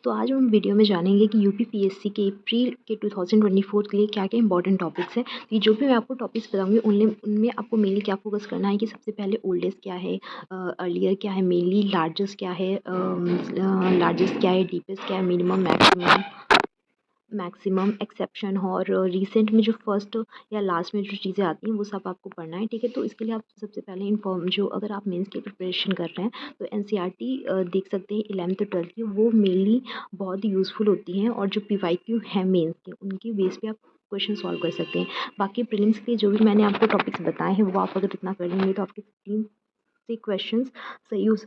तो आज हम वीडियो में जानेंगे कि यूपीपीएससी के अप्रैल के 2024 के लिए क्या क्या इंपॉर्टेंट टॉपिक्स हैं। तो ये जो भी मैं आपको टॉपिक्स बताऊंगी उनमें उनमें आपको मेनली क्या फोकस करना है कि सबसे पहले ओल्डेस्ट क्या है, अर्लियर क्या है, मेनली लार्जेस्ट क्या है, लार्जेस्ट क्या है, डीपेस्ट क्या है, मिनिमम मैक्सिमम एक्सेप्शन और रिसेंट में जो फर्स्ट या लास्ट में जो चीज़ें आती हैं वो सब आपको पढ़ना है। ठीक है, तो इसके लिए आप सबसे पहले इन्फॉर्म जो अगर आप मेंस की प्रिपरेशन कर रहे हैं तो एनसीईआरटी देख सकते हैं 11th तो 12th की, वो मेनली बहुत यूज़फुल होती हैं और जो पीवाईक्यू है मेंस के उनकी बेस पे आप क्वेश्चन सॉल्व कर सकते हैं। बाकी प्रीलिम्स के जो भी मैंने आपको टॉपिक्स बताए हैं वो आप अगर इतना कर लेंगे तो आपके 15 से क्वेश्चंस सही हो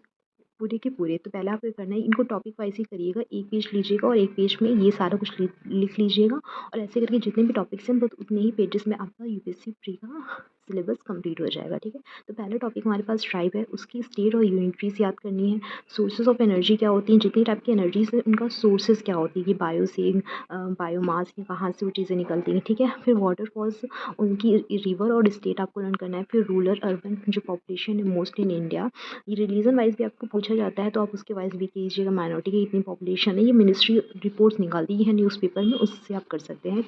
पूरे के पूरे। तो पहले आपको करना है, इनको टॉपिक वाइज ही करिएगा, एक पेज लीजिएगा और एक पेज में ये सारा कुछ लिख लीजिएगा और ऐसे करके जितने भी टॉपिक्स हैं बस उतने ही पेजेस में आपका यूपीएससी प्री का सिलेबस कंप्लीट हो जाएगा। ठीक है, तो पहला टॉपिक हमारे पास ट्राइब है, उसकी स्टेट और यूनिट्रीज याद करनी है। सोर्सेज ऑफ एनर्जी क्या होती हैं, जितनी टाइप की एनर्जीज है उनका सोर्सेज क्या होती है कि बायो से बायोमास या कहाँ से वो चीज़ें निकलती हैं। ठीक है, फिर वाटरफॉल्स, उनकी रिवर और स्टेट आपको लर्न करना है। फिर रूरल अर्बन जो पॉपुलेशन है मोस्टली इन इंडिया, ये रिलीजन वाइज भी आपको पूछा जाता है तो आप उसके वाइज भी कीजिएगा। माइनॉरिटी की इतनी पॉपुलेशन है, ये मिनिस्ट्री रिपोर्ट्स निकालती है न्यूज़पेपर में, उससे आप कर सकते हैं।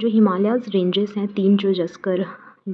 जो हिमालयाज़ रेंजेस हैं 3 जो जस्कर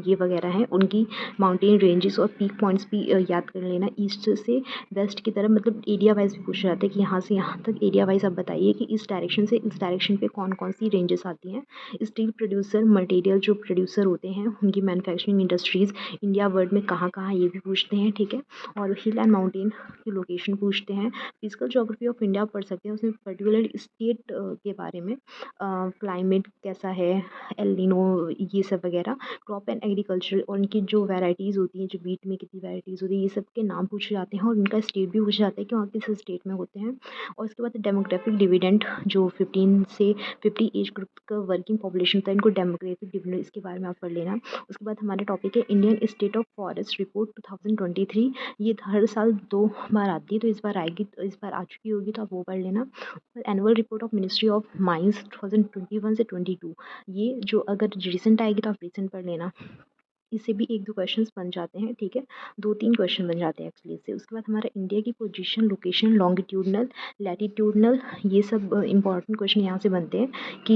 ये वगैरह हैं, उनकी माउंटेन रेंजेस और पीक पॉइंट्स भी याद कर लेना। ईस्ट से वेस्ट की तरफ मतलब एरिया वाइज भी पूछा जाता है कि यहाँ से यहाँ तक एरिया वाइज आप बताइए कि इस डायरेक्शन से इस डायरेक्शन पे कौन कौन सी रेंजेस आती हैं। स्टील प्रोड्यूसर मटेरियल जो प्रोड्यूसर होते हैं उनकी मैन्युफैक्चरिंग इंडस्ट्रीज़ इंडिया वर्ल्ड में कहाँ कहाँ ये भी पूछते हैं। ठीक है, और हिल एंड माउंटेन की लोकेशन पूछते हैं। फिजिकल ज्योग्राफी ऑफ इंडिया पढ़ सकते हैं, उसमें पर्टिकुलर स्टेट के बारे में, क्लाइमेट कैसा है, एल नीनो, ये सब वगैरह। क्रॉप एंड एग्रीकल्चर और उनकी जो वैराइटीज़ होती हैं, जो बीट में कितनी वैराइटीज़ होती है, ये सब के नाम पूछे जाते हैं और उनका स्टेट भी पूछा जाता है कि वहाँ किस स्टेट में होते हैं। और उसके बाद डेमोग्राफिक डिविडेंड जो 15 से 50 एज ग्रुप का वर्किंग पॉपुलेशन था, इनको डेमोग्राफिक डिविडेंड इसके बारे में आप पढ़ लेना। उसके बाद हमारा टॉपिक है Indian state of forest report 2023। ये हर साल 2 बार आती है, तो इस बार आएगी, तो इस बार आ चुकी होगी तो आप वो पढ़ लेना। Annual report of ministry of mines 2021 से 22, ये जो अगर रिसेंट आएगी तो आप रिसेंट पढ़ लेना। इससे भी 1-2 क्वेश्चंस बन जाते हैं। ठीक है, 2-3 क्वेश्चन बन जाते हैं एक्चुअली इससे। उसके बाद हमारा इंडिया की पोजीशन, लोकेशन, लॉन्गिट्यूडनल, लैटिट्यूडनल, ये सब इंपॉर्टेंट क्वेश्चन यहाँ से बनते हैं कि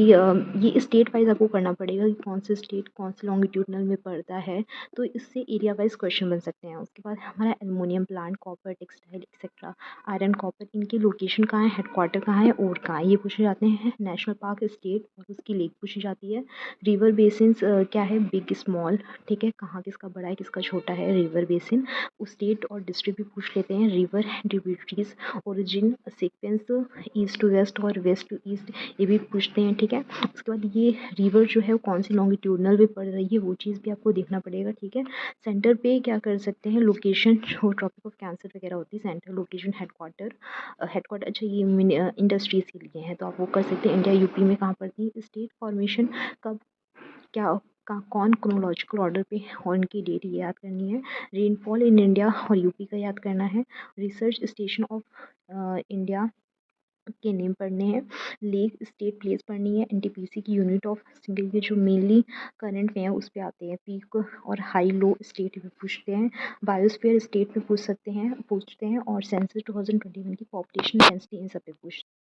ये स्टेट वाइज आपको करना पड़ेगा कि कौन से स्टेट कौन से लॉन्गिट्यूडनल में पड़ता है, तो इससे एरिया वाइज क्वेश्चन बन सकते हैं। उसके बाद हमारा aluminium plant, copper, textile etcetera, iron, copper, इनकी लोकेशन कहाँ है, हेडक्वार्टर कहाँ है और कहाँ है, ये पूछे जाते हैं। नेशनल पार्क, स्टेट और उसकी लेक पूछी जाती है। रिवर बेसिन्स क्या है, बिग, स्मॉल, ठीक है, कहाँ किसका बड़ा है किसका छोटा है, रिवर बेसिन। स्टेट और डिस्ट्रिक्ट भी पूछ लेते हैं। River tributaries, origin, sequence, east to west और वेस्ट टू ईस्ट, ये भी पूछते हैं। ठीक है, उसके बाद ये रिवर जो है वो कौन सी लॉन्गिट्यूडनल में पड़ रही है, वो चीज़ भी आपको देखना पड़ेगा। ठीक है, सेंटर पे क्या कर सकते हैं, लोकेशन जो ट्रॉपिक ऑफ कैंसर वगैरह होती है, सेंटर लोकेशन, हेडक्वार्टर, हेडक्वार्टर अच्छा ये इंडस्ट्रीज़ के लिए है तो आप वो कर सकते हैं। इंडिया यूपी में कहाँ पड़ती है, स्टेट फॉर्मेशन कब क्या का कौन क्रोनोलॉजिकल ऑर्डर पे और उनकी डेट ये याद करनी है। रेनफॉल इन इंडिया और यूपी का याद करना है। रिसर्च स्टेशन ऑफ इंडिया के नेम पढ़ने हैं। लेक, स्टेट, प्लेस पढ़नी है। एनटीपीसी की यूनिट ऑफ सिंगल के जो मेनली करंट में है उस पे आते हैं। पीक और हाई लो स्टेट भी पूछते हैं। बायोस्फीयर स्टेट पे पूछते हैं और सेंसस 2021 की पॉपुलेशन डेंसिटी इन सब पे पूछते हैं।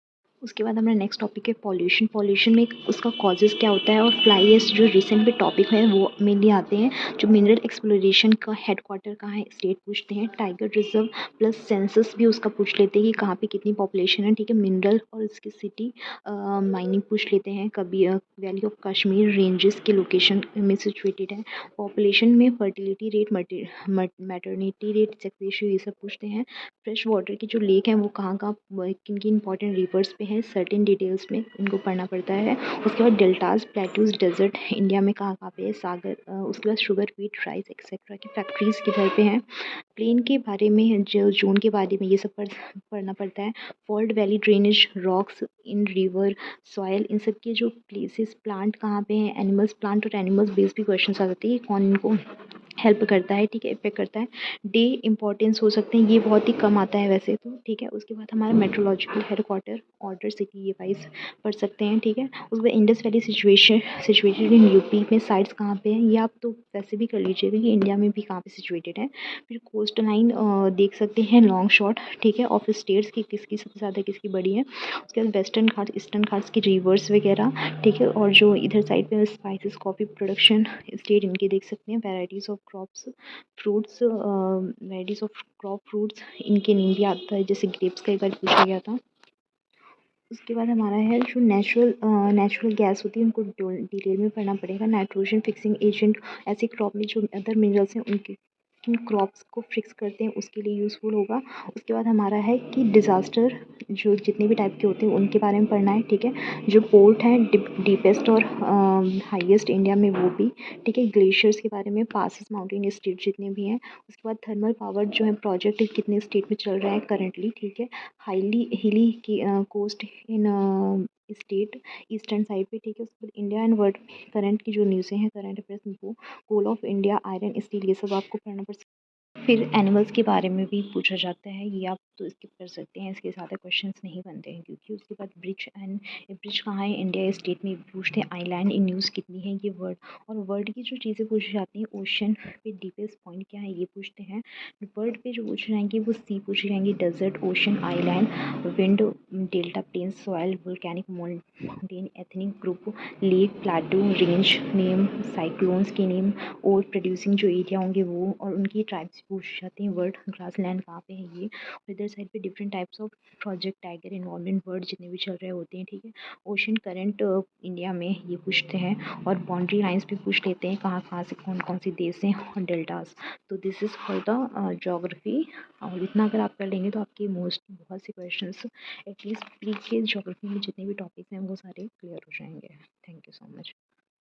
उसके बाद हमारा नेक्स्ट टॉपिक है पॉल्यूशन। पॉल्यूशन में उसका कॉजेज़ क्या होता है और फ्लाई एश जो रिसेंट में टॉपिक है वो मेनली आते हैं। जो मिनरल एक्सप्लोरेशन का हेडक्वार्टर कहाँ है, स्टेट पूछते हैं। टाइगर रिजर्व प्लस सेंसस भी उसका पूछ लेते हैं कि कहाँ पे कितनी पॉपुलेशन है। ठीक है, मिनरल और इसकी सिटी माइनिंग पूछ लेते हैं। कभी वैली ऑफ कश्मीर रेंजेस के लोकेशन में सिचुएटेड है। पॉपुलेशन में fertility rate, maternity rate, sex ratio, ये सब पूछते हैं। फ्रेश वाटर की जो लेक हैं वो कहाँ कहाँ किन किन इंपॉर्टेंट रिवर्स पे हैं, सर्टेन डिटेल्स में इनको पढ़ना पड़ता है। उसके बाद डेल्टास, प्लेट्यूज, डेजर्ट इंडिया में कहाँ कहाँ पे है, सागर, उसके बाद शुगर, व्हीट, राइस एक्सेट्रा की फैक्ट्रीज किधर पे हैं। प्लेन के बारे में, जो जोन के बारे में, ये सब पढ़ना पड़ता है। Fault, valley, drainage, rocks in river, soil, इन सब के जो प्लेसेस, प्लांट कहाँ पे हैं, एनिमल्स, प्लांट और एनिमल्स बेस्ड भी क्वेश्चन आ जाते हैं, कौन इनको हेल्प करता है, ठीक है, इफ़ेक्ट करता है। डे इम्पोर्टेंस हो सकते हैं, ये बहुत ही कम आता है वैसे तो, ठीक है। उसके बाद हमारा मेट्रोलॉजिकल हेडक्वार्टर, ऑर्डर सिटी, ये वाइज़ पढ़ सकते हैं, ठीक है। उसके बाद Indus valley situated in UP में साइट्स कहाँ पे हैं, ये आप तो वैसे भी कर लीजिएगा कि इंडिया में भी कहाँ पे सिचुएटेड है। फिर कोस्ट लाइन देख सकते हैं लॉन्ग शॉट, ठीक है, ऑफ स्टेट्स की किसकी सबसे ज़्यादा किसकी बड़ी है। उसके बाद वेस्टर्न घाट, ईस्टर्न घाट्स की रिवर्स वगैरह, ठीक है। और जो इधर साइड पे स्पाइसेस, कॉफ़ी प्रोडक्शन स्टेट, इनके देख सकते हैं। Varieties of crops, fruits, varieties of crop fruits, इनके नेम भी आता है, जैसे ग्रेप्स का एक बार पूछा गया था। उसके बाद हमारा है जो नेचुरल गैस होती है, उनको डिटेल में पढ़ना पड़ेगा। नाइट्रोजन फिक्सिंग एजेंट, ऐसी क्रॉप में जो अदर मिनरल्स हैं उनके किन क्रॉप्स को फिक्स करते हैं उसके लिए यूज़फुल होगा। उसके बाद हमारा है कि डिज़ास्टर, जो जितने भी टाइप के होते हैं उनके बारे में पढ़ना है, ठीक है। जो पोर्ट हैं डीपेस्ट और हाईएस्ट इंडिया में वो भी, ठीक है। ग्लेशियर्स के बारे में, पासिस, माउंटेन स्टेट जितने भी हैं। उसके बाद थर्मल पावर जो है प्रोजेक्ट कितने स्टेट में चल रहा है करंटली, ठीक है। हाईली हिली की coast in state eastern side पे, ठीक है। उसके बाद इंडिया एंड वर्ल्ड करंट की जो न्यूज़ें हैं, करंट अफेयर्स, वो coal of India, iron steel, ये सब आपको पढ़ना पड़। फिर एनिमल्स के बारे में भी पूछा जाता है, ये आप तो स्किप कर सकते हैं, इसके ज़्यादा क्वेश्चंस नहीं बनते हैं क्योंकि। उसके बाद ब्रिज कहाँ है इंडिया स्टेट में पूछते हैं। आइलैंड इन न्यूज़ कितनी है, ये वर्ड। और वर्ल्ड की जो चीज़ें पूछी जाती हैं, ओशन पे डीपेस्ट पॉइंट क्या है ये पूछते हैं। वर्ल्ड पे जो पूछे जाएंगे वो सी पूछी जाएंगी, desert, ocean, island, wind, delta, plains, soil, volcanic mountain, ethnic group, lake, plateau, range name, cyclones के नेम, और प्रोड्यूसिंग जो एरिया होंगे वो, और उनकी ट्राइब्स पूछ जाते हैं। वर्ड ग्रास लैंड कहाँ पे है ये। और इधर साइड पे different types of project, tiger involvement, word जितने भी चल रहे होते हैं, ठीक है। ओशन करंट इंडिया में ये पूछते हैं। और बाउंड्री लाइंस भी पूछ लेते हैं, कहाँ कहाँ से कौन कौन से देश हैं, और डेल्टास। तो this is for the geography. और इतना अगर आप कर लेंगे तो आपके मोस्ट बहुत से क्वेश्चन एटलीस्ट प्री के जोग्राफी में जितने भी टॉपिक्स हैं वो सारे क्लियर हो जाएंगे। Thank you so much.